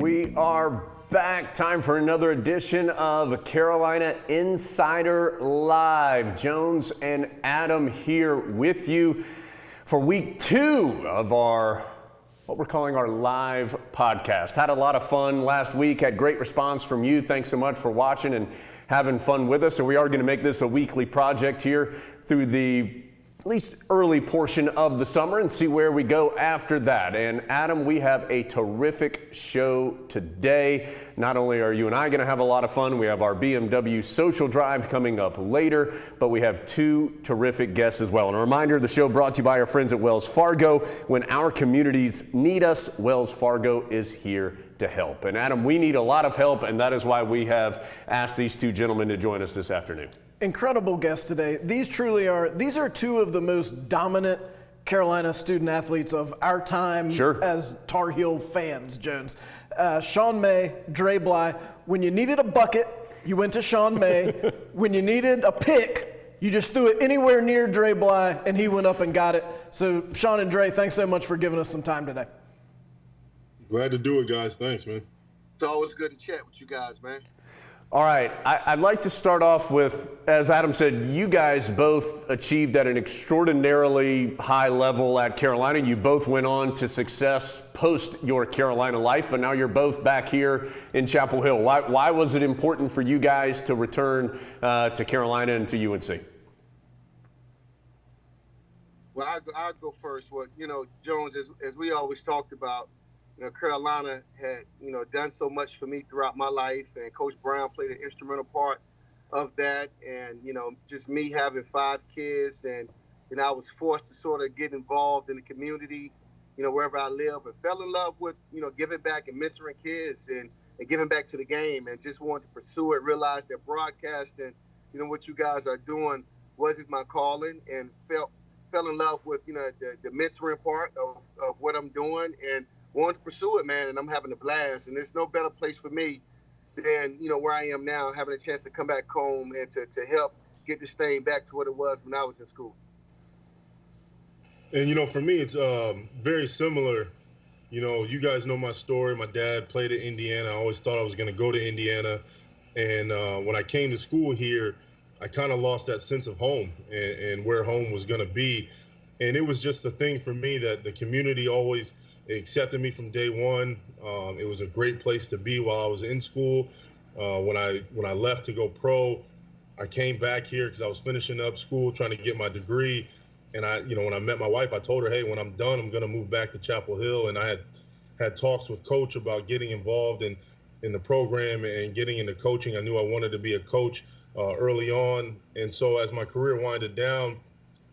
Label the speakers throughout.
Speaker 1: We are back. Time for another edition of Carolina Insider Live. Jones and Adam here with you for week 2 of what we're calling our live podcast. Had a lot of fun last week, had great response from you. Thanks so much for watching and having fun with us. So we are going to make this a weekly project here through the at least early portion of the summer and see where we go after that. And Adam, we have a terrific show today. Not only are you and I going to have a lot of fun, we have our BMW social drive coming up later, but we have 2 terrific guests as well. And a reminder, the show brought to you by our friends at Wells Fargo. When our communities need us, Wells Fargo is here to help. And Adam, we need a lot of help, and that is why we have asked these 2 gentlemen to join us this afternoon.
Speaker 2: Incredible guests today. These are 2 of the most dominant Carolina student athletes of our time as Tar Heel fans, Jones. Sean May, Dre Bly. When you needed a bucket, you went to Sean May. When you needed a pick, you just threw it anywhere near Dre Bly, and he went up and got it. So, Sean and Dre, thanks so much for giving us some time today.
Speaker 3: Glad to do it, guys. Thanks, man.
Speaker 4: It's always good to chat with you guys, man.
Speaker 1: All right, I'd like to start off with, as Adam said, you guys both achieved at an extraordinarily high level at Carolina. You both went on to success post your Carolina life, but now you're both back here in Chapel Hill. Why was it important for you guys to return to Carolina and to UNC?
Speaker 4: Well, I'll go first. Well, Jones, as we always talked about, Carolina had, done so much for me throughout my life, and Coach Brown played an instrumental part of that. And, just me having 5 kids, and, I was forced to sort of get involved in the community, wherever I live, and fell in love with, giving back and mentoring kids and giving back to the game, and just wanted to pursue it, realized that broadcasting, what you guys are doing wasn't my calling, and fell in love with, the mentoring part of what I'm doing, and wanted to pursue it, man, and I'm having a blast. And there's no better place for me than, where I am now, having a chance to come back home and to help get this thing back to what it was when I was in school.
Speaker 3: And, for me, it's very similar. You guys know my story. My dad played at Indiana. I always thought I was going to go to Indiana. And when I came to school here, I kind of lost that sense of home and where home was going to be. And it was just a thing for me that the community always accepted me from day one. It was a great place to be while I was in school. When I left to go pro, I came back here because I was finishing up school, trying to get my degree. And when I met my wife, I told her, hey, when I'm done, I'm going to move back to Chapel Hill. And I had talks with Coach about getting involved in the program and getting into coaching. I knew I wanted to be a coach early on. And so as my career winded down,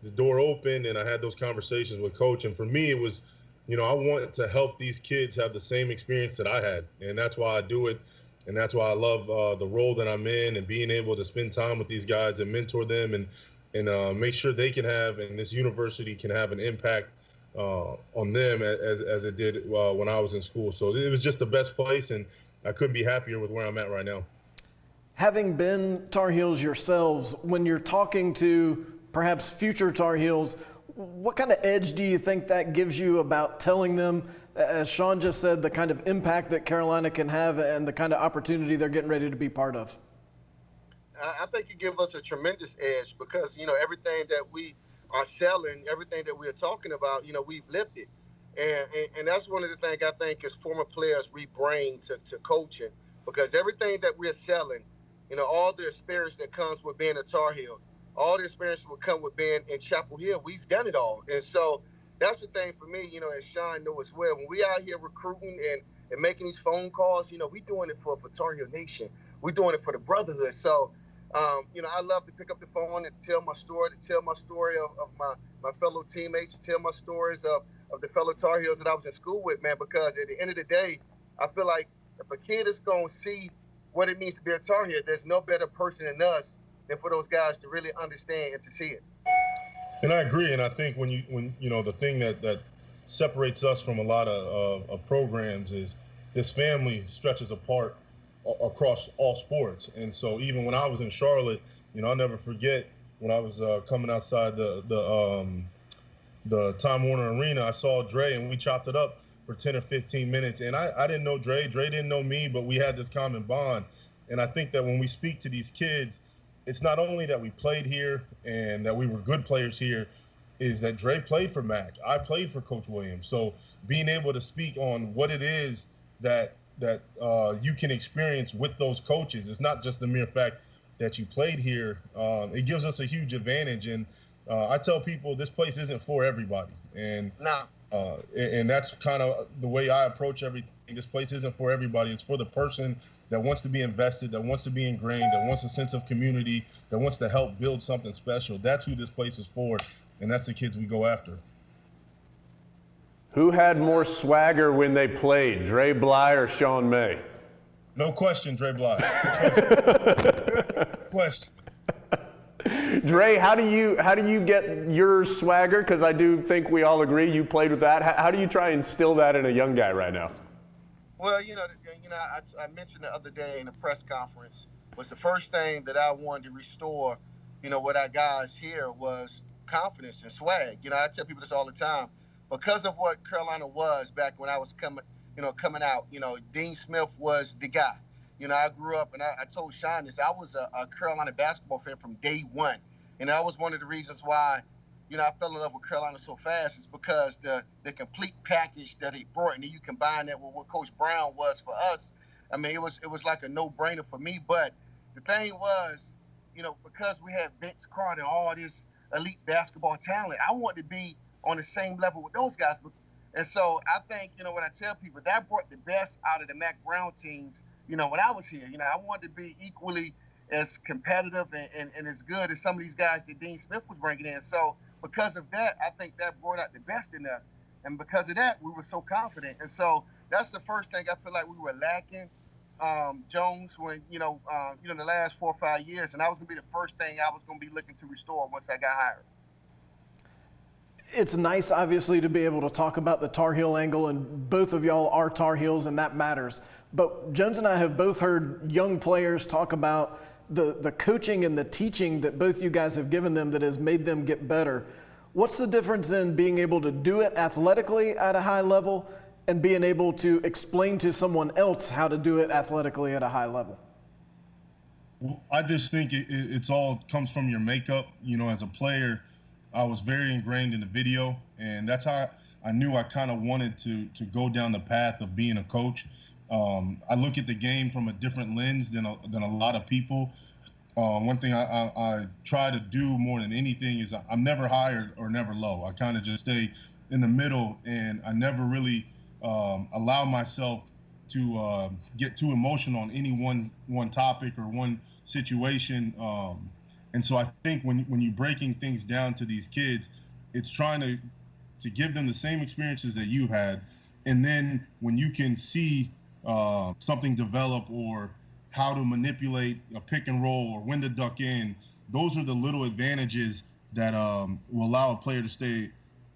Speaker 3: the door opened and I had those conversations with Coach. And for me, it was, I want to help these kids have the same experience that I had, and that's why I do it, and that's why I love the role that I'm in and being able to spend time with these guys and mentor them and make sure they can have, and this university can have an impact on them as it did when I was in school. So it was just the best place, and I couldn't be happier with where I'm at right now.
Speaker 2: Having been Tar Heels yourselves, when you're talking to perhaps future Tar Heels, what kind of edge do you think that gives you about telling them, as Sean just said, the kind of impact that Carolina can have and the kind of opportunity they're getting ready to be part of?
Speaker 4: I think it gives us a tremendous edge because, everything that we are selling, everything that we are talking about, we've lived it. And that's one of the things I think as former players we bring to coaching, because everything that we're selling, all the experience that comes with being a Tar Heel, all the experience will come with being in Chapel Hill. We've done it all. And so that's the thing for me, as Sean knows as well. When we out here recruiting and making these phone calls, we doing it for Tar Heel Nation. We're doing it for the brotherhood. So, I love to pick up the phone and tell my story, of my fellow teammates, to tell my stories of the fellow Tar Heels that I was in school with, man, because at the end of the day, I feel like if a kid is going to see what it means to be a Tar Heel, there's no better person than us than for those guys to really understand and to see it.
Speaker 3: And I agree. And I think when the thing that separates us from a lot of programs is this family stretches apart across all sports. And so even when I was in Charlotte, I'll never forget when I was coming outside the Time Warner Arena, I saw Dre and we chopped it up for 10 or 15 minutes. And I didn't know Dre. Dre didn't know me, but we had this common bond. And I think that when we speak to these kids, it's not only that we played here and that we were good players here, is that Dre played for Mack. I played for Coach Williams. So being able to speak on what it is that you can experience with those coaches, it's not just the mere fact that you played here. It gives us a huge advantage. And I tell people this place isn't for everybody. And and that's kind of the way I approach everything. This place isn't for everybody. It's for the person that wants to be invested, that wants to be ingrained, that wants a sense of community, that wants to help build something special. That's who this place is for, and that's the kids we go after.
Speaker 1: Who had more swagger when they played, Dre Bly or Sean May?
Speaker 3: No question, Dre Bly. Question.
Speaker 1: Dre, how do you get your swagger? Because I do think we all agree you played with that. How do you try and instill that in a young guy right now?
Speaker 4: Well, I mentioned the other day in a press conference was the first thing that I wanted to restore, with our guys here was confidence and swag. I tell people this all the time. Because of what Carolina was back when I was coming out, Dean Smith was the guy. I grew up, and I told Sean this, I was a Carolina basketball fan from day one. And that was one of the reasons why, I fell in love with Carolina so fast, is because the complete package that he brought, and then you combine that with what Coach Brown was for us. I mean, it was like a no-brainer for me. But the thing was, because we had Vince Carter and all this elite basketball talent, I wanted to be on the same level with those guys. And so I think, when I tell people, that brought the best out of the Mack Brown teams, when I was here. I wanted to be equally as competitive and as good as some of these guys that Dean Smith was bringing in. So because of that, I think that brought out the best in us. And because of that, we were so confident. And so that's the first thing I feel like we were lacking, Jones, when, the last 4 or 5 years. And that was going to be the first thing I was going to be looking to restore once I got hired.
Speaker 2: It's nice, obviously, to be able to talk about the Tar Heel angle, and both of y'all are Tar Heels, and that matters. But Jones and I have both heard young players talk about the coaching and the teaching that both you guys have given them that has made them get better. What's the difference in being able to do it athletically at a high level and being able to explain to someone else how to do it athletically at a high level?
Speaker 3: Well, I just think it's all comes from your makeup. As a player, I was very ingrained in the video, and that's how I knew I kind of wanted to go down the path of being a coach. I look at the game from a different lens than a lot of people. One thing I try to do more than anything is I'm never high or never low. I kind of just stay in the middle, and I never really allow myself to get too emotional on any one topic or one situation. And so I think when you're breaking things down to these kids, it's trying to give them the same experiences that you had. And then when you can see something develop, or how to manipulate a pick and roll, or when to duck in, those are the little advantages that will allow a player to stay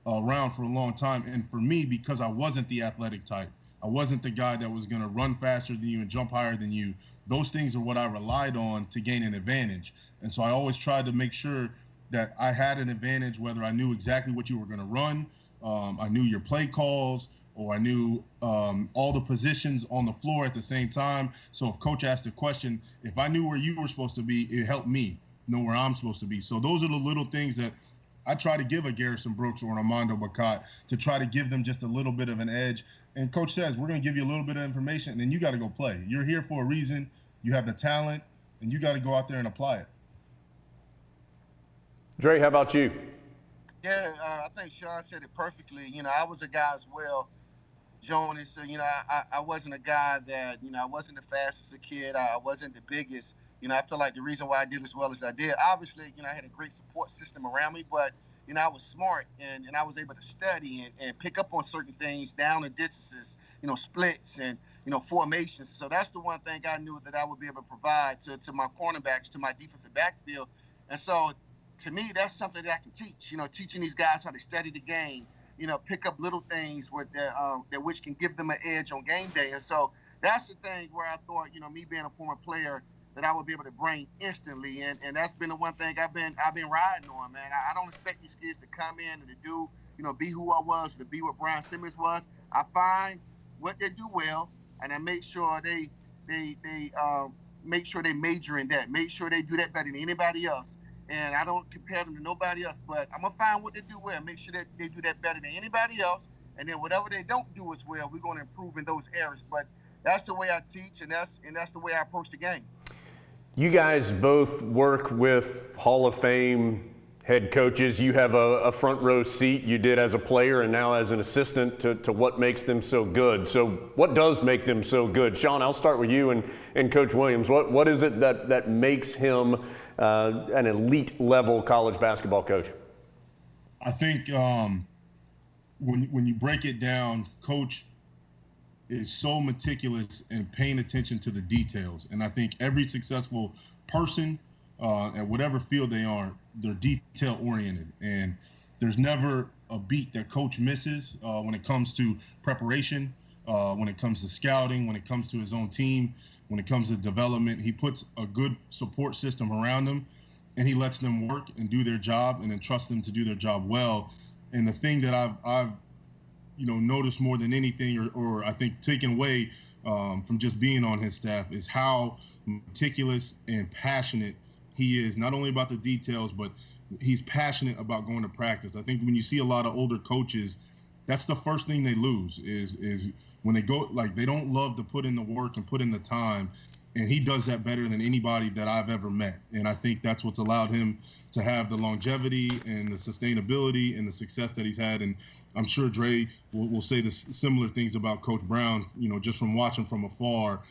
Speaker 3: around for a long time. And for me, because I wasn't the athletic type, I wasn't the guy that was going to run faster than you and jump higher than you. Those things are what I relied on to gain an advantage. And so I always tried to make sure that I had an advantage, whether I knew exactly what you were going to run, I knew your play calls, or I knew all the positions on the floor at the same time. So if coach asked a question, if I knew where you were supposed to be, it helped me know where I'm supposed to be. So those are the little things that I try to give a Garrison Brooks or an Armando Bacot, to try to give them just a little bit of an edge. And coach says, we're going to give you a little bit of information, and then you got to go play. You're here for a reason. You have the talent, and you got to go out there and apply it.
Speaker 1: Dre, how about you?
Speaker 4: Yeah, I think Sean said it perfectly. I was a guy as well, Jonas. So, I wasn't a guy that, I wasn't the fastest kid. I wasn't the biggest. I feel like the reason why I did as well as I did, obviously, I had a great support system around me, but, I was smart and I was able to study and pick up on certain things, down and distances, splits and, formations. So that's the one thing I knew that I would be able to provide to my cornerbacks, to my defensive backfield. And so, to me, that's something that I can teach, teaching these guys how to study the game, pick up little things that which can give them an edge on game day. And so that's the thing where I thought, me being a former player, that I would be able to bring instantly. And that's been the one thing I've been riding on, man. I don't expect these kids to come in and to do, be who I was, to be what Brian Simmons was. I find what they do well, and I make sure they make sure they major in that. Make sure they do that better than anybody else. And I don't compare them to nobody else, but I'm gonna find what they do well. Make sure that they do that better than anybody else. And then whatever they don't do as well, we're gonna improve in those areas. But that's the way I teach, and that's the way I approach the game.
Speaker 1: You guys both work with Hall of Fame head coaches. You have a front row seat. You did as a player and now as an assistant to what makes them so good. So what does make them so good? Sean, I'll start with you and Coach Williams. What is it that makes him an elite level college basketball coach?
Speaker 3: I think when you break it down, Coach is so meticulous and paying attention to the details. And I think every successful person at whatever field they are, they're detail oriented. And there's never a beat that Coach misses when it comes to preparation, when it comes to scouting, when it comes to his own team, when it comes to development. He puts a good support system around them, and he lets them work and do their job and entrusts them to do their job well. And the thing that I've noticed more than anything, or I think taken away from just being on his staff, is how meticulous and passionate he is, not only about the details, but he's passionate about going to practice. I think when you see a lot of older coaches, that's the first thing they lose is when they go, like, they don't love to put in the work and put in the time. And he does that better than anybody that I've ever met. And I think that's what's allowed him to have the longevity and the sustainability and the success that he's had. And I'm sure Dre will say the similar things about Coach Brown, just from watching from afar,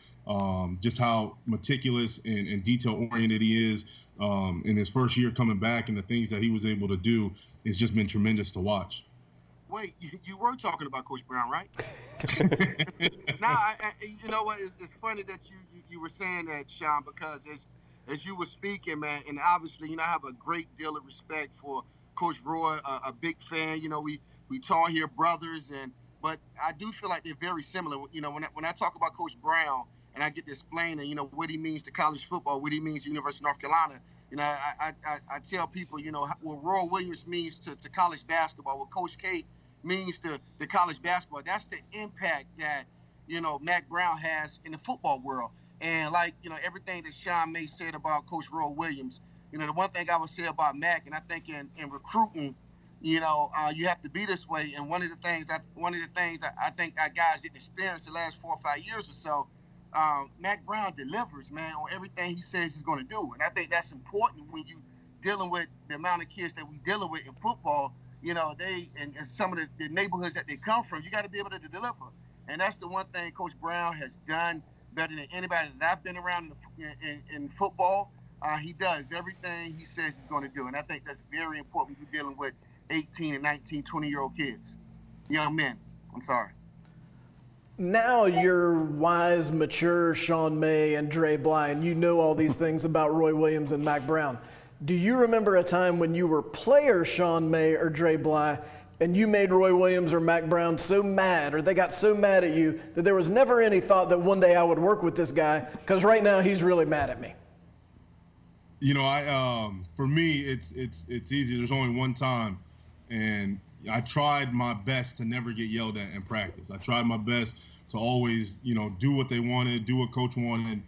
Speaker 3: just how meticulous and detail-oriented he is in his first year coming back, and the things that he was able to do has just been tremendous to watch.
Speaker 4: Wait, you were talking about Coach Brown, right? Now, you know what? It's funny that you were saying that, Sean, because as you were speaking, man, and obviously, I have a great deal of respect for Coach Roy, a big fan. We Tar Heel brothers, but I do feel like they're very similar. When I talk about Coach Brown and I get to explain, what he means to college football, what he means to University of North Carolina. I tell people, what Roy Williams means to college basketball, what Coach K means to college basketball. That's the impact that, Mack Brown has in the football world. And everything that Sean May said about Coach Roy Williams, the one thing I would say about Mack, and I think in recruiting, you have to be this way. And one of the things I think our guys didn't experience the last 4 or 5 years or so, Mack Brown delivers, man, on everything he says he's going to do. And I think that's important when you dealing with the amount of kids that we dealing with in football. They and some of the neighborhoods that they come from, you got to be able to deliver. And that's the one thing Coach Brown has done better than anybody that I've been around in football. He does everything he says he's going to do. And I think that's very important when you're dealing with 18 and 19, 20-year-old kids, young men. I'm sorry.
Speaker 2: Now you're wise, mature Sean May and Dre Bly, and you know all these things about Roy Williams and Mack Brown. Do you remember a time when you were player Sean May or Dre Bly and you made Roy Williams or Mack Brown so mad, or they got so mad at you that there was never any thought that one day I would work with this guy because right now he's really mad at me?
Speaker 3: For me, it's easy. There's only one time, and I tried my best to never get yelled at in practice. I tried my best to always, do what they wanted, do what coach wanted.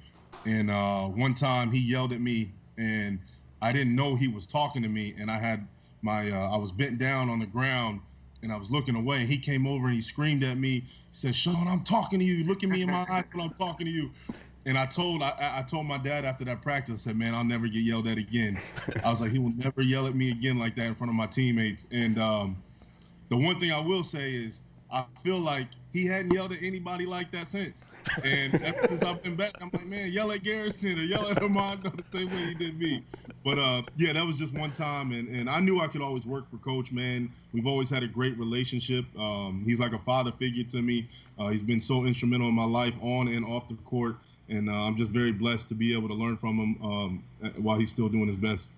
Speaker 3: And one time he yelled at me, and I didn't know he was talking to me. And I had I was bent down on the ground, and I was looking away. And he came over and he screamed at me. He said, "Sean, I'm talking to you. Look at me in my eyes when I'm talking to you." And I told my dad after that practice, I said, "Man, I'll never get yelled at again." I was like, he will never yell at me again like that in front of my teammates. And the one thing I will say is I feel like he hadn't yelled at anybody like that since. And ever since I've been back, I'm like, man, yell at Garrison or yell at Armando the same way he did me. But, yeah, that was just one time. And I knew I could always work for Coach, man. We've always had a great relationship. He's like a father figure to me. He's been so instrumental in my life on and off the court. And I'm just very blessed to be able to learn from him while he's still doing his best.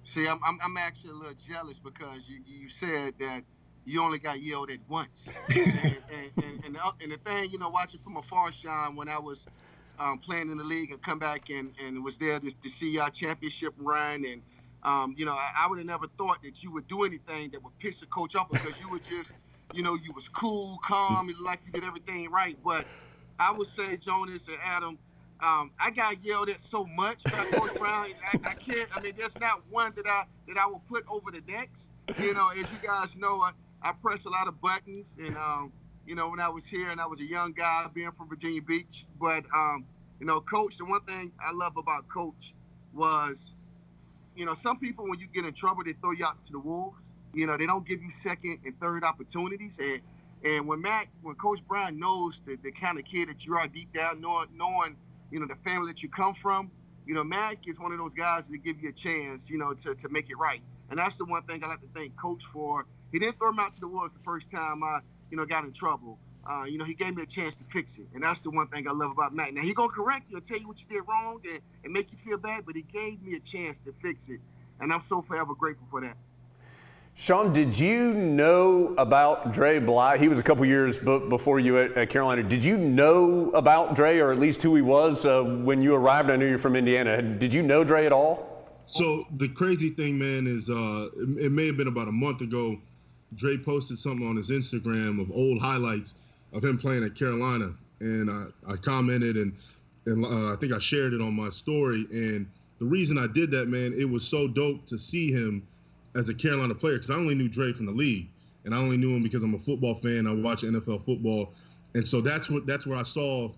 Speaker 4: See, I'm actually a little jealous because you said that you only got yelled at once. and the thing, watching from afar, Sean, when I was playing in the league and come back and was there to see our championship run, and I would have never thought that you would do anything that would piss the coach off because you were just you was cool, calm, and like you did everything right. But I would say, Jonas and Adam, I got yelled at so much by Coach Brown. I can't. I mean, there's not one that I will put over the next. As you guys know, I press a lot of buttons, and when I was here and I was a young guy, being from Virginia Beach. But Coach, the one thing I love about Coach was, some people when you get in trouble, they throw you out to the wolves. They don't give you second and third opportunities. And when Coach Brown knows the kind of kid that you are deep down, knowing the family that you come from, Mack is one of those guys that give you a chance, to make it right. And that's the one thing I like to thank Coach for. He didn't throw him out to the wolves the first time I, got in trouble. He gave me a chance to fix it. And that's the one thing I love about Mack. Now, he going to correct you and tell you what you did wrong and make you feel bad, but he gave me a chance to fix it. And I'm so forever grateful for that.
Speaker 1: Sean, did you know about Dre Bly? He was a couple years before you at Carolina. Did you know about Dre, or at least who he was when you arrived? I knew you're from Indiana. Did you know Dre at all?
Speaker 3: So the crazy thing, man, is it may have been about a month ago, Dre posted something on his Instagram of old highlights of him playing at Carolina. And I commented and I think I shared it on my story. And the reason I did that, man, it was so dope to see him as a Carolina player, because I only knew Dre from the league, and I only knew him because I'm a football fan. I watch NFL football, and so that's where I saw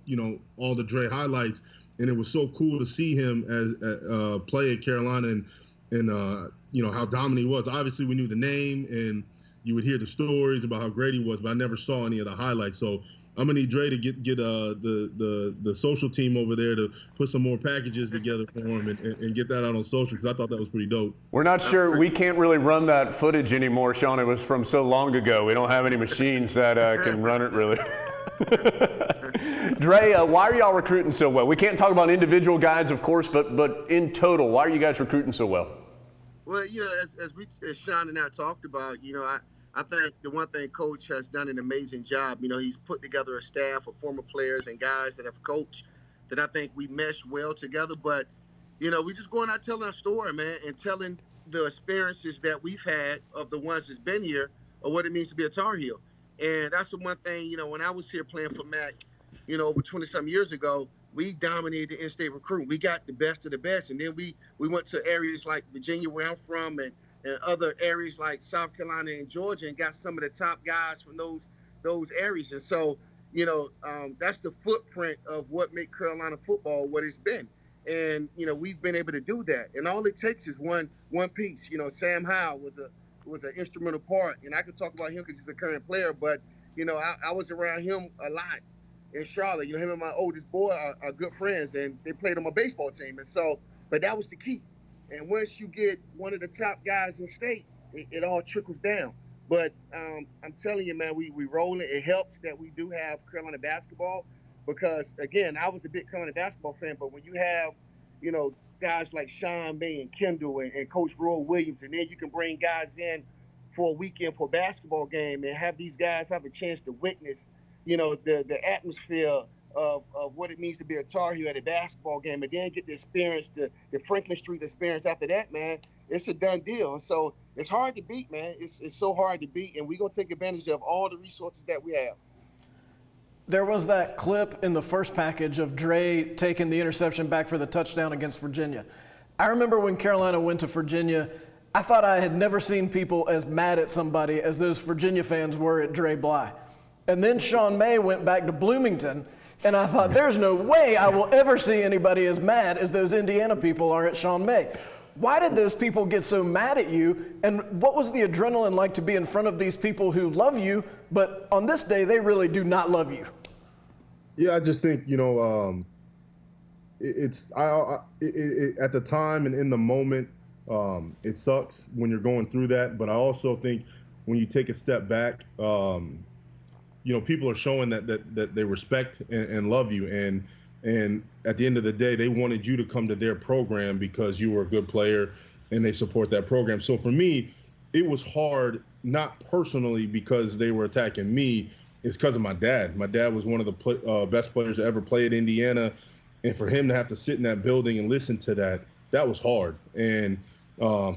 Speaker 3: all the Dre highlights, and it was so cool to see him as play at Carolina and how dominant he was. Obviously, we knew the name, and you would hear the stories about how great he was, but I never saw any of the highlights. So I'm gonna need Dre to get the social team over there to put some more packages together for him and get that out on social, because I thought that was pretty dope.
Speaker 1: We're not sure. We can't really run that footage anymore, Sean. It was from so long ago. We don't have any machines that can run it really. Dre, why are y'all recruiting so well? We can't talk about individual guys, of course, but in total, why are you guys recruiting so well?
Speaker 4: Well, as Sean and I talked about, I think the one thing Coach has done an amazing job. He's put together a staff of former players and guys that have coached that I think we mesh well together. But, we just going out telling our story, man, and telling the experiences that we've had of the ones that's been here or what it means to be a Tar Heel. And that's the one thing, when I was here playing for Mack, over 20-some years ago, we dominated the in-state recruiting. We got the best of the best. And then we went to areas like Virginia, where I'm from, and other areas like South Carolina and Georgia, and got some of the top guys from those areas. And so, that's the footprint of what made Carolina football what it's been. And, we've been able to do that. And all it takes is one piece. Sam Howell was an instrumental part. And I could talk about him because he's a current player, but, I was around him a lot in Charlotte. Him and my oldest boy are good friends, and they played on my baseball team. And so, but that was the key. And once you get one of the top guys in state, it all trickles down. But I'm telling you, man, we rolling. It helps that we do have Carolina basketball because, again, I was a big Carolina basketball fan. But when you have, guys like Sean May and Kendall and Coach Roy Williams, and then you can bring guys in for a weekend for a basketball game and have these guys have a chance to witness, the atmosphere of what it means to be a Tar Heel at a basketball game, and then get the experience, the Franklin Street experience after that, man, it's a done deal. And so it's hard to beat, man. It's so hard to beat, and we're going to take advantage of all the resources that we have.
Speaker 2: There was that clip in the first package of Dre taking the interception back for the touchdown against Virginia. I remember when Carolina went to Virginia, I thought I had never seen people as mad at somebody as those Virginia fans were at Dre Bly. And then Sean May went back to Bloomington, and I thought, there's no way I will ever see anybody as mad as those Indiana people are at Sean May. Why did those people get so mad at you? And what was the adrenaline like to be in front of these people who love you, but on this day, they really do not love you?
Speaker 3: Yeah, I just think, at the time and in the moment, it sucks when you're going through that. But I also think when you take a step back, people are showing that they respect and love you. And at the end of the day, they wanted you to come to their program because you were a good player and they support that program. So for me, it was hard, not personally because they were attacking me. It's because of my dad. My dad was one of the best players to ever play at Indiana. And for him to have to sit in that building and listen to that was hard. And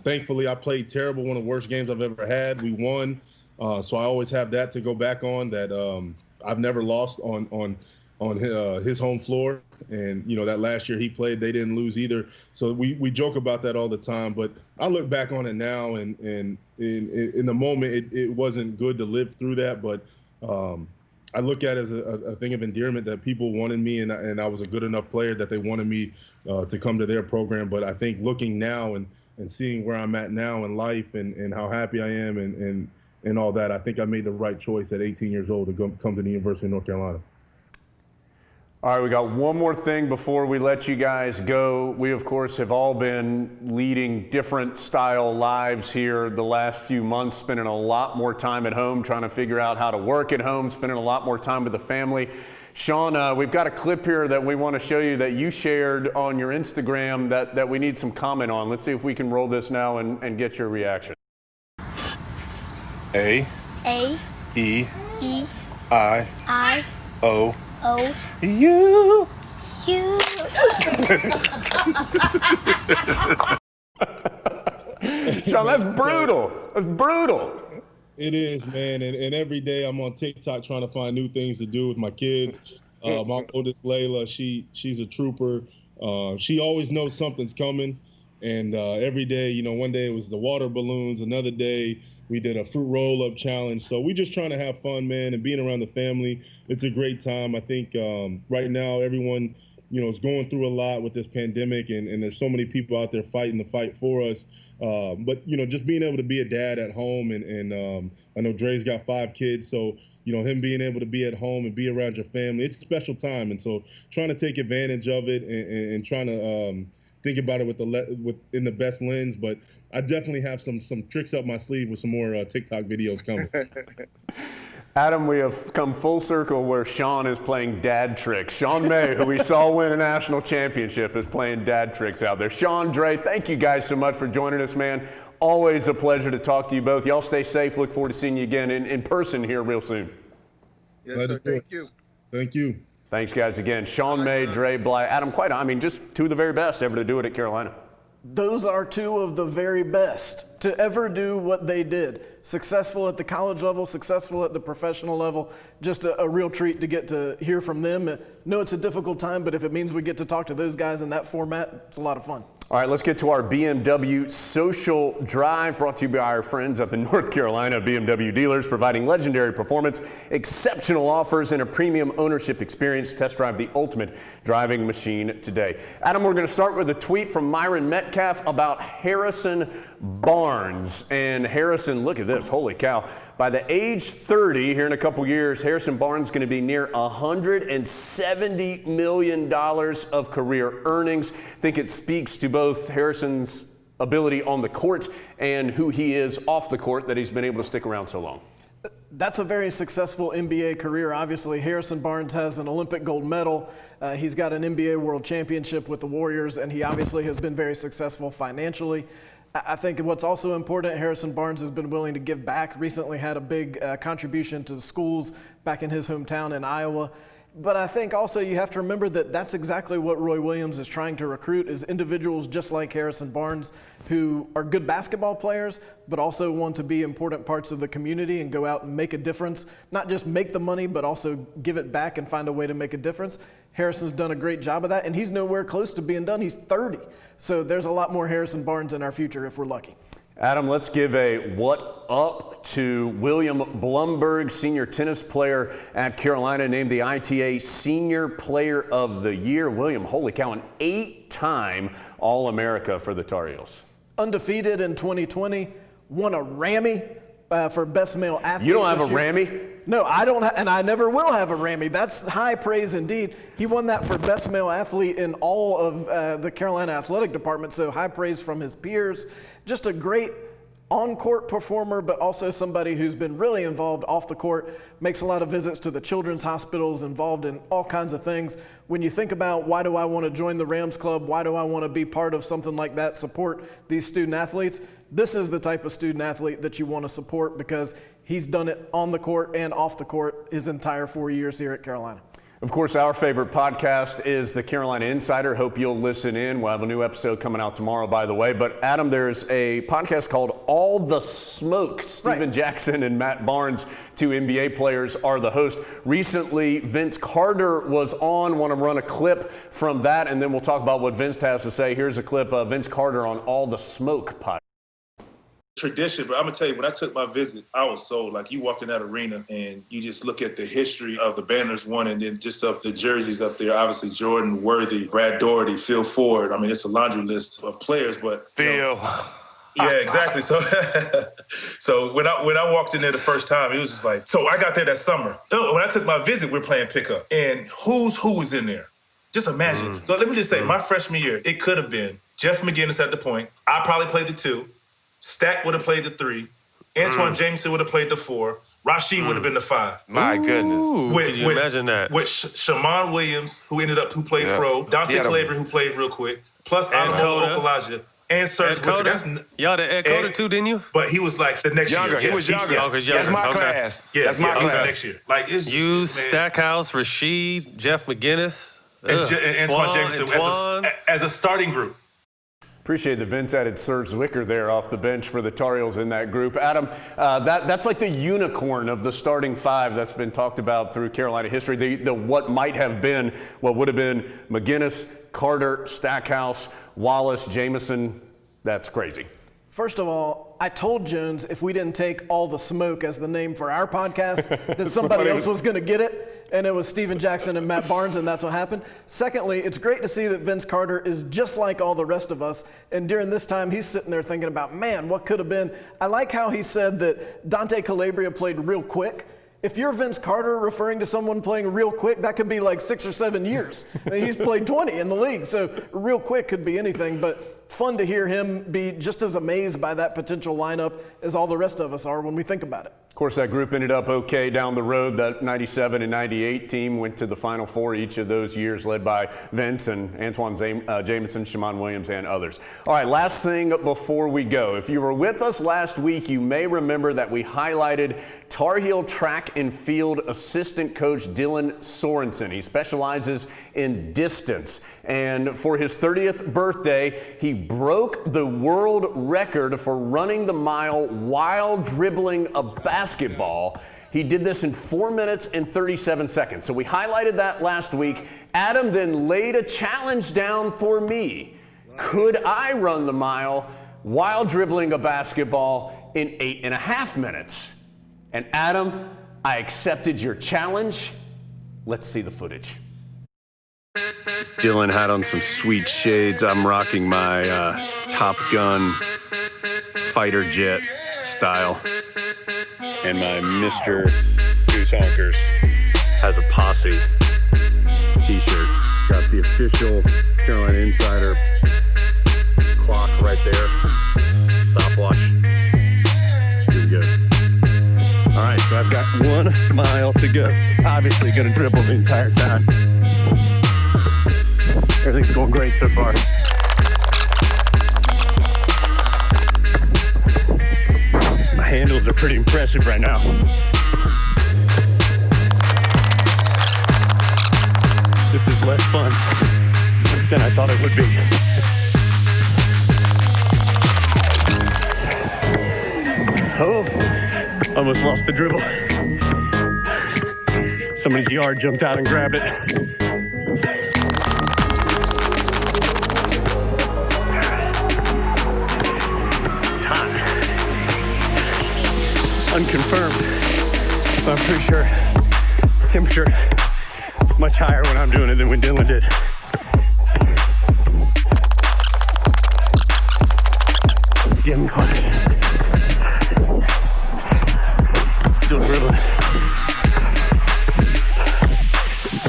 Speaker 3: thankfully, I played terrible, one of the worst games I've ever had. We won. So I always have that to go back on, that I've never lost on his home floor. And, you know, that last year he played, they didn't lose either. So we joke about that all the time. But I look back on it now, and in the moment, it wasn't good to live through that. But I look at it as a thing of endearment, that people wanted me, and I was a good enough player that they wanted me to come to their program. But I think looking now and seeing where I'm at now in life, and how happy I am and all that, I think I made the right choice at 18 years old to come to the University of North Carolina.
Speaker 1: All right, we got one more thing before we let you guys go. We, of course, have all been leading different style lives here the last few months, spending a lot more time at home, trying to figure out how to work at home, spending a lot more time with the family. Sean, we've got a clip here that we want to show you that you shared on your Instagram that we need some comment on. Let's see if we can roll this now and get your reaction.
Speaker 5: A E I O U.
Speaker 1: Sean, that's brutal. That's brutal.
Speaker 3: It is, man. And every day I'm on TikTok trying to find new things to do with my kids. My oldest, Layla, she's a trooper. She always knows something's coming. And every day, you know, one day it was the water balloons. Another day we did a fruit roll-up challenge. So we just trying to have fun, man, and being around the family. It's a great time. I think right now everyone, you know, is going through a lot with this pandemic, and there's so many people out there fighting the fight for us. But, you know, just being able to be a dad at home, and I know Dre's got 5 kids, so, you know, him being able to be at home and be around your family, it's a special time. And so trying to take advantage of it, and trying to think about it in the best lens. But I definitely have some tricks up my sleeve with some more TikTok videos coming.
Speaker 1: Adam, we have come full circle where Sean is playing dad tricks. Sean May, who we saw win a national championship, is playing dad tricks out there. Sean, Dre, thank you guys so much for joining us, man. Always a pleasure to talk to you both. Y'all stay safe. Look forward to seeing you again in person here real soon.
Speaker 4: Yes, sir. Thank you.
Speaker 3: Thank you.
Speaker 1: Thanks, guys, again. Sean May, Dre Bly, Adam Quite. I mean, just two of the very best ever to do it at Carolina.
Speaker 2: Those are two of the very best to ever do what they did. Successful at the college level, successful at the professional level. Just a real treat to get to hear from them. No, it's a difficult time, but if it means we get to talk to those guys in that format, it's a lot of fun.
Speaker 1: All right, let's get to our BMW Social Drive, brought to you by our friends at the North Carolina BMW dealers, providing legendary performance, exceptional offers, and a premium ownership experience. Test drive the ultimate driving machine today. Adam, we're going to start with a tweet from Myron Metcalf about Harrison Barnes. And Harrison, look at this, holy cow. By the age 30, here in a couple years, Harrison Barnes is going to be near $170 million of career earnings. I think it speaks to both Harrison's ability on the court and who he is off the court that he's been able to stick around so long.
Speaker 2: That's a very successful NBA career. Obviously, Harrison Barnes has an Olympic gold medal. He's got an NBA World Championship with the Warriors, and he obviously has been very successful financially. I think what's also important, Harrison Barnes has been willing to give back. Recently had a big contribution to the schools back in his hometown in Iowa. But I think also you have to remember that that's exactly what Roy Williams is trying to recruit, is individuals just like Harrison Barnes who are good basketball players, but also want to be important parts of the community and go out and make a difference. Not just make the money, but also give it back and find a way to make a difference. Harrison's done a great job of that, and he's nowhere close to being done. He's 30. So there's a lot more Harrison Barnes in our future if we're lucky.
Speaker 1: Adam, let's give a what up to William Blumberg, senior tennis player at Carolina, named the ITA Senior Player of the Year. William, holy cow, an 8-time All-America for the Tar Heels.
Speaker 2: Undefeated in 2020, won a Rammy for Best Male Athlete.
Speaker 1: You don't have a
Speaker 2: year.
Speaker 1: Rammy?
Speaker 2: No, I don't, and I never will have a Rammy. That's high praise indeed. He won that for Best Male Athlete in all of the Carolina Athletic Department, so high praise from his peers. Just a great on-court performer, but also somebody who's been really involved off the court, makes a lot of visits to the children's hospitals, involved in all kinds of things. When you think about why do I want to join the Rams Club, why do I want to be part of something like that, support these student athletes, this is the type of student athlete that you want to support because he's done it on the court and off the court his entire 4 years here at Carolina.
Speaker 1: Of course, our favorite podcast is the Carolina Insider. Hope you'll listen in. We'll have a new episode coming out tomorrow, by the way. But Adam, there's a podcast called All the Smoke. Steven Jackson and Matt Barnes, two NBA players, are the host. Recently, Vince Carter was on. Want to run a clip from that, and then we'll talk about what Vince has to say. Here's a clip of Vince Carter on All the Smoke podcast.
Speaker 6: Tradition, but I'm gonna tell you, when I took my visit, I was sold. Like, you walk in that arena and you just look at the history of the banners won, and then just of the jerseys up there. Obviously, Jordan, Worthy, Brad Daugherty, Phil Ford. I mean, it's a laundry list of players, but
Speaker 5: Phil.
Speaker 6: Yeah, exactly. So, so when I walked in there the first time, it was just like. So I got there that summer. When I took my visit, we're playing pickup, and who was in there? Just imagine. So let me just say, my freshman year, it could have been Jeff McGinnis at the point. I probably played the 2. Stack would have played the 3. Antoine Jameson would have played the 4. Rashid would have been the 5.
Speaker 5: My goodness.
Speaker 6: Can you imagine that? With Shammond Williams, who played pro. Dante Calabria, who played real quick. Plus Ademola Okulaja. And Serge Wicker.
Speaker 7: Y'all the Ed Cota too, didn't you?
Speaker 6: But he was like the next year.
Speaker 5: He was younger. That's my class.
Speaker 6: Yeah,
Speaker 5: that's my class.
Speaker 6: He was the next year. Like, it's
Speaker 7: you, Stackhouse, Rashid, Jeff McGinnis,
Speaker 6: and Antoine Jameson as a starting group.
Speaker 1: Appreciate that Vince added Serge Wicker there off the bench for the Tar Heels in that group. Adam, that's like the unicorn of the starting 5 that's been talked about through Carolina history. The what might have been, what would have been McGinnis, Carter, Stackhouse, Wallace, Jameson. That's crazy.
Speaker 2: First of all, I told Jones if we didn't take All the Smoke as the name for our podcast, that somebody else was going to get it. And it was Steven Jackson and Matt Barnes, and that's what happened. Secondly, it's great to see that Vince Carter is just like all the rest of us. And during this time, he's sitting there thinking about, man, what could have been. I like how he said that Dante Calabria played real quick. If you're Vince Carter referring to someone playing real quick, that could be like 6 or 7 years. I mean, he's played 20 in the league, so real quick could be anything. But fun to hear him be just as amazed by that potential lineup as all the rest of us are when we think about it.
Speaker 1: Of course, that group ended up okay down the road. That 97 and 98 team went to the Final Four each of those years, led by Vince and Antoine Jameson, Shammond Williams, and others. All right, last thing before we go. If you were with us last week, you may remember that we highlighted Tar Heel track and field assistant coach Dylan Sorensen. He specializes in distance. And for his 30th birthday, he broke the world record for running the mile while dribbling a basketball. He did this in 4 minutes and 37 seconds. So we highlighted that last week. Adam then laid a challenge down for me. Could I run the mile while dribbling a basketball in 8.5 minutes? And Adam, I accepted your challenge. Let's see the footage. Dylan had on some sweet shades. I'm rocking my Top Gun fighter jet style. And my Mr. Goose Honkers has a posse t-shirt. Got the official Carolina Insider clock right there. Stopwatch. Here we go. All right, so I've got 1 mile to go. Obviously gonna dribble the entire time. Everything's going great so far. My handles are pretty impressive right now. This is less fun than I thought it would be. Oh, almost lost the dribble. Somebody's yard jumped out and grabbed it. Unconfirmed, but I'm pretty sure the temperature much higher when I'm doing it than when Dylan did. Getting close. Still dribbling.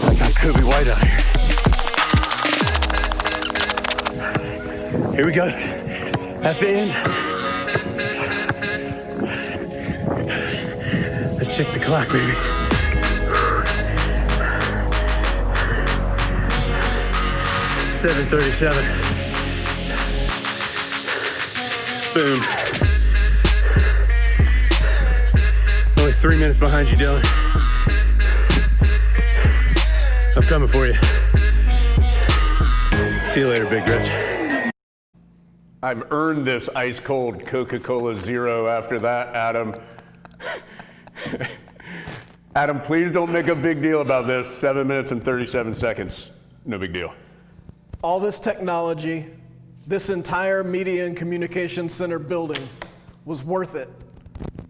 Speaker 1: Like I could be white out here. Here we go. At the end. Let's check the clock, baby. 7:37. Boom. Only 3 minutes behind you, Dylan. I'm coming for you. See you later, Big Rich. I've earned this ice cold Coca-Cola Zero after that, Adam. Adam, please don't make a big deal about this. 7 minutes and 37 seconds. No big deal.
Speaker 2: All this technology, this entire media and communications center building was worth it.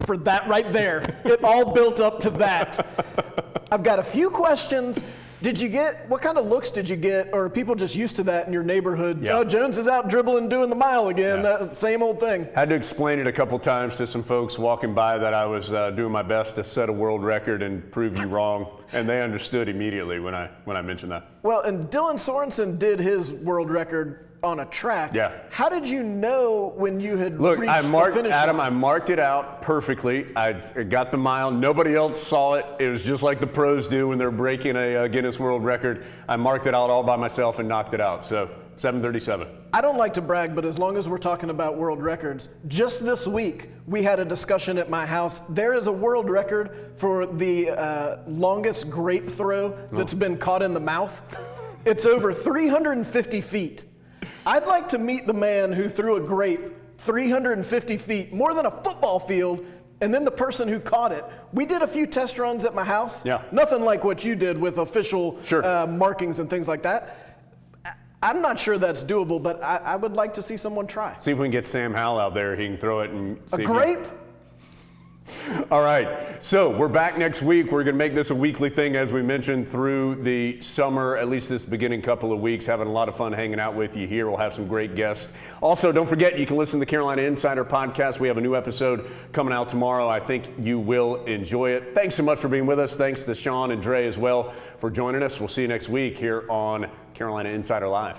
Speaker 2: For that right there. It all built up to that. I've got a few questions. What kind of looks did you get, or are people just used to that in your neighborhood?
Speaker 1: Yeah.
Speaker 2: Oh, Jones is out dribbling, doing the mile again,
Speaker 1: Yeah.
Speaker 2: same old thing.
Speaker 1: Had to explain it a couple times to some folks walking by that I was doing my best to set a world record and prove you wrong, and they understood immediately when I mentioned that.
Speaker 2: Well, and Dylan Sorensen did his world record on a track.
Speaker 1: Yeah.
Speaker 2: How did you know when you had
Speaker 1: Look,
Speaker 2: reached
Speaker 1: I marked,
Speaker 2: the finish
Speaker 1: Adam,
Speaker 2: line?
Speaker 1: I marked it out perfectly. I got the mile. Nobody else saw it. It was just like the pros do when they're breaking a Guinness World Record. I marked it out all by myself and knocked it out. So 7:37.
Speaker 2: I don't like to brag, but as long as we're talking about world records, just this week we had a discussion at my house. There is a world record for the longest grape throw that's been caught in the mouth. It's over 350 feet. I'd like to meet the man who threw a grape 350 feet, more than a football field, and then the person who caught it. We did a few test runs at my house.
Speaker 1: Yeah.
Speaker 2: Nothing like what you did with official markings and things like that. I'm not sure that's doable, but I would like to see someone try.
Speaker 1: See if we can get Sam Howell out there. He can throw it and see
Speaker 2: A grape?
Speaker 1: All right, so we're back next week. We're going to make this a weekly thing, as we mentioned, through the summer, at least this beginning couple of weeks. Having a lot of fun hanging out with you here. We'll have some great guests. Also, don't forget, you can listen to the Carolina Insider podcast. We have a new episode coming out tomorrow. I think you will enjoy it. Thanks so much for being with us. Thanks to Sean and Dre as well for joining us. We'll see you next week here on Carolina Insider Live.